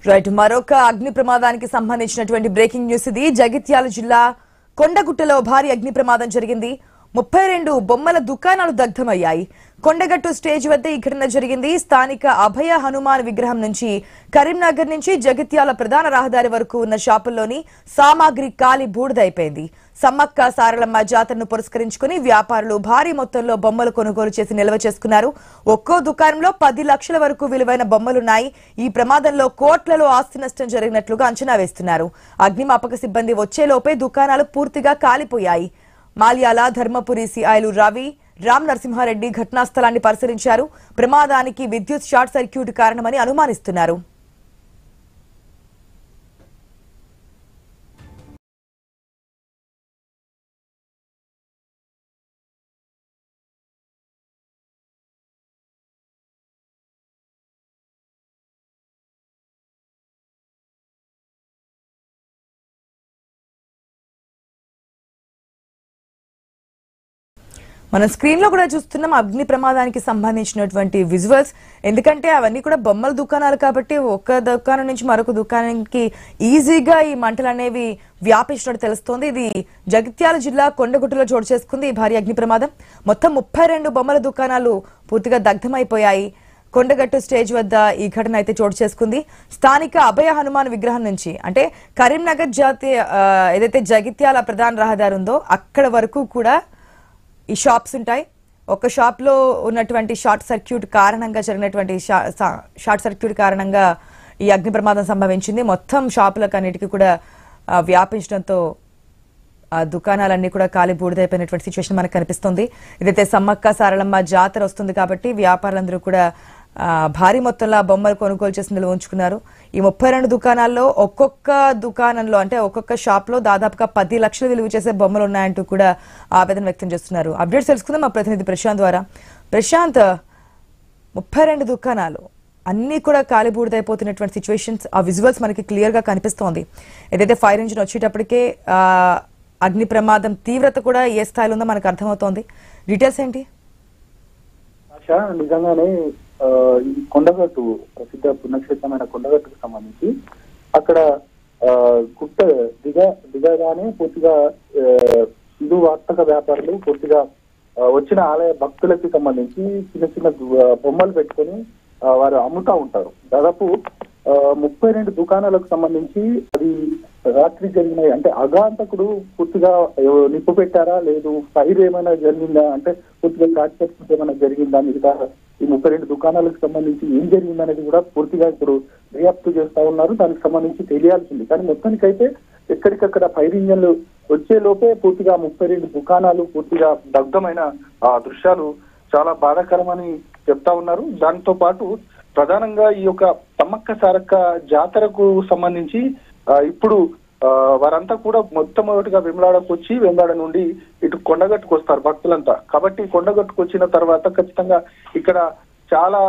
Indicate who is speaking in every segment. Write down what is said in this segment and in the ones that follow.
Speaker 1: Right మరొక అగ్ని ప్రమాదానికి సంబంధించినటువంటి బ్రేకింగ్ న్యూస్ ఇది. జగిత్యాల జిల్లా కొండగుట్టలో భారీ అగ్ని ప్రమాదం జరిగింది. 32 బొమ్మల దుకాణాలు దగ్ధమయ్యాయి. కొండగట్టు స్టేజ్ వద్ద ఈ ఘటన జరిగింది. స్థానిక అభయ హనుమాన్ విగ్రహం నుంచి కరీంనగర్ నుంచి జగిత్యాల ప్రధాన రహదారి వరకు ఉన్న షాపుల్లోని సామాగ్రి కాలి బూడిదైపోయింది. సమ్మక్క సారలమ్మ జాతరను పురస్కరించుకుని వ్యాపారులు భారీ మొత్తంలో బొమ్మలు కొనుగోలు చేసి నిల్వ చేసుకున్నారు. ఒక్కో దుకాణంలో 10 లక్షల వరకు విలువైన బొమ్మలున్నాయి. ఈ ప్రమాదంలో కోట్లలో ఆస్తి నష్టం జరిగినట్లుగా అంచనా వేస్తున్నారు. అగ్నిమాపక సిబ్బంది వచ్చేలోపే దుకాణాలు పూర్తిగా కాలిపోయాయి. మాల్యాల ధర్మపురి సిఐలు రవి, రామ్ నరసింహారెడ్డి ఘటనా స్థలాన్ని పరిశీలించారు. ప్రమాదానికి విద్యుత్ షార్ట్ సర్క్యూట్ కారణమని అనుమానిస్తున్నారు. మనం స్క్రీన్ లో కూడా చూస్తున్నాం అగ్ని ప్రమాదానికి సంబంధించినటువంటి విజువల్స్. ఎందుకంటే అవన్నీ కూడా బొమ్మల దుకాణాలు కాబట్టి ఒక దుకాణం నుంచి మరొక దుకాణానికి ఈజీగా ఈ మంటలు అనేవి వ్యాపించినట్టు తెలుస్తోంది. ఇది జగిత్యాల జిల్లా కొండగుట్టలో చోటు చేసుకుంది ఈ భారీ అగ్ని ప్రమాదం. మొత్తం 32 బొమ్మల దుకాణాలు పూర్తిగా దగ్ధమైపోయాయి. కొండగట్టు స్టేజ్ వద్ద ఈ ఘటన అయితే చోటు చేసుకుంది. స్థానిక అభయ హనుమాన్ విగ్రహం నుంచి అంటే కరీంనగర్ జాతీయ ఏదైతే జగిత్యాల ప్రధాన రహదారి ఉందో అక్కడ వరకు కూడా ఈ షాప్స్ ఉంటాయి. ఒక షాప్ లో ఉన్నటువంటి షార్ట్ సర్క్యూట్ కారణంగా జరిగినటువంటి షార్ట్ సర్క్యూట్ కారణంగా ఈ అగ్ని ప్రమాదం సంభవించింది. మొత్తం షాపులకు అన్నిటికీ కూడా వ్యాపించడంతో ఆ దుకాణాలన్నీ కూడా కాలి బూడిదైపోయినటువంటి సిచ్యువేషన్ మనకు కనిపిస్తుంది. ఇదైతే సమ్మక్క సారలమ్మ జాతర వస్తుంది కాబట్టి వ్యాపారులందరూ కూడా భారీ మొత్తంలో బొమ్మలు కొనుగోలు చేసి నిల్వ ఉంచుకున్నారు. ఈ 32 దుకాణాల్లో ఒక్కొక్క దుకాణంలో అంటే ఒక్కొక్క షాప్ లో దాదాపుగా 10 లక్షలు విలువ చేసే బొమ్మలు ఉన్నాయంటూ కూడా ఆవేదన వ్యక్తం చేస్తున్నారు. అప్డేట్స్ తెలుసుకుందాం మా ప్రతినిధి ప్రశాంత్ ద్వారా. ప్రశాంత్, 32 దుకాణాలు అన్ని కూడా కాలిబూడిదైపోతున్నటువంటి సిచ్యువేషన్స్, ఆ విజువల్స్ మనకి క్లియర్ గా కనిపిస్తోంది. ఏదైతే ఫైర్ ఇంజిన్ వచ్చేటప్పటికే అగ్ని ప్రమాదం తీవ్రత కూడా ఏ స్థాయిలో ఉందో మనకు అర్థమవుతోంది. డీటెయిల్స్ ఏంటి?
Speaker 2: నిజంగానే ఈ కొండగట్టు ప్రసిద్ధ పుణ్యక్షేత్రమైన కొండగట్టుకు సంబంధించి అక్కడ గుట్ట దిగగానే పూర్తిగా హిందూ వర్తక వ్యాపారులు పూర్తిగా వచ్చిన ఆలయ భక్తులకి సంబంధించి చిన్న చిన్న బొమ్మలు పెట్టుకొని వారు అమ్ముతా ఉంటారు. దాదాపు 32 దుకాణాలకు సంబంధించి అది రాత్రి జరిగినాయి. అంటే అగాంతకుడు పూర్తిగా నిప్పు పెట్టారా లేదు, ఫైర్ ఏమైనా జరిగిందా, అంటే పూర్తిగా షార్ట్ సర్క్యూట్ ఏమైనా జరిగిందా, మిగతా ఈ 32 దుకాణాలకు సంబంధించి ఏం జరిగిందనేది కూడా పూర్తిగా ఇప్పుడు దర్యాప్తు చేస్తా ఉన్నారు. దానికి సంబంధించి తెలియాల్సింది. కానీ మొత్తానికైతే ఎక్కడికక్కడ ఫైర్ ఇంజన్లు వచ్చే లోపే పూర్తిగా 32 దుకాణాలు పూర్తిగా దగ్ధమైన దృశ్యాలు చాలా బాధాకరమని చెప్తా ఉన్నారు. దాంతో పాటు ప్రధానంగా ఈ యొక్క సమ్మక్క సారక్క జాతరకు సంబంధించి ఇప్పుడు వారంతా కూడా మొట్టమొదటిగా వెమ్లాడకు వచ్చి వెమ్లాడ నుండి ఇటు కొండగట్టుకు వస్తారు భక్తులంతా. కాబట్టి కొండగట్టుకు వచ్చిన తర్వాత ఖచ్చితంగా ఇక్కడ చాలా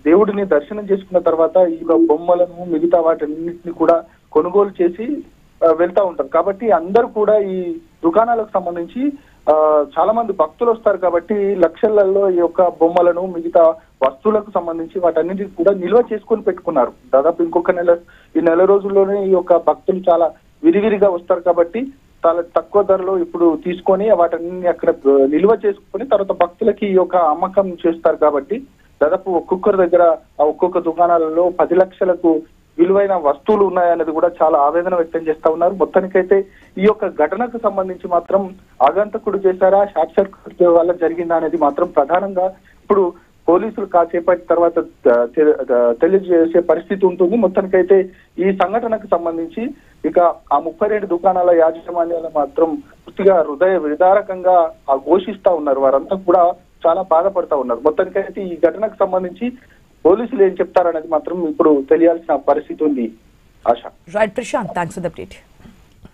Speaker 2: దేవుడిని దర్శనం చేసుకున్న తర్వాత ఈ బొమ్మలను మిగతా వాటిన్నింటినీ కూడా కొనుగోలు చేసి వెళ్తా ఉంటారు. కాబట్టి అందరూ కూడా ఈ దుకాణాలకు సంబంధించి చాలా మంది భక్తులు వస్తారు కాబట్టి లక్షలలో ఈ యొక్క బొమ్మలను మిగతా వస్తువులకు సంబంధించి వాటన్నిటిని కూడా నిల్వ చేసుకొని పెట్టుకున్నారు. దాదాపు ఇంకొక ఈ నెల రోజుల్లోనే ఈ యొక్క భక్తులు చాలా విరివిరిగా వస్తారు కాబట్టి చాలా తక్కువ ధరలో ఇప్పుడు తీసుకొని వాటన్ని అక్కడ నిల్వ చేసుకొని తర్వాత భక్తులకి ఈ యొక్క అమ్మకం చేస్తారు. కాబట్టి దాదాపు ఒక్కొక్కరి దగ్గర ఒక్కొక్క దుకాణాలలో 10 లక్షలకు విలువైన వస్తువులు ఉన్నాయన్నది కూడా చాలా ఆవేదన వ్యక్తం చేస్తా ఉన్నారు. మొత్తానికైతే ఈ యొక్క ఘటనకు సంబంధించి మాత్రం ఆగంతకుడు చేశారా, షార్ట్ సర్క్యూట్ వల్ల జరిగిందా అనేది మాత్రం ప్రధానంగా ఇప్పుడు పోలీసులు కాసేపటి తర్వాత తెలియజేసే పరిస్థితి ఉంటుంది. మొత్తానికైతే ఈ సంఘటనకు సంబంధించి ఇక ఆ 32 దుకాణాల యాజమాన్యాలు మాత్రం పూర్తిగా హృదయ విదారకంగా ఘోషిస్తా ఉన్నారు. వారంతా కూడా చాలా బాధపడతా ఉన్నారు. మొత్తానికైతే ఈ ఘటనకు సంబంధించి పోలీసులు ఏం చెప్తారనేది మాత్రం ఇప్పుడు తెలియాల్సిన పరిస్థితి ఉంది. Asha.
Speaker 1: Right Prashanth, thanks for the update.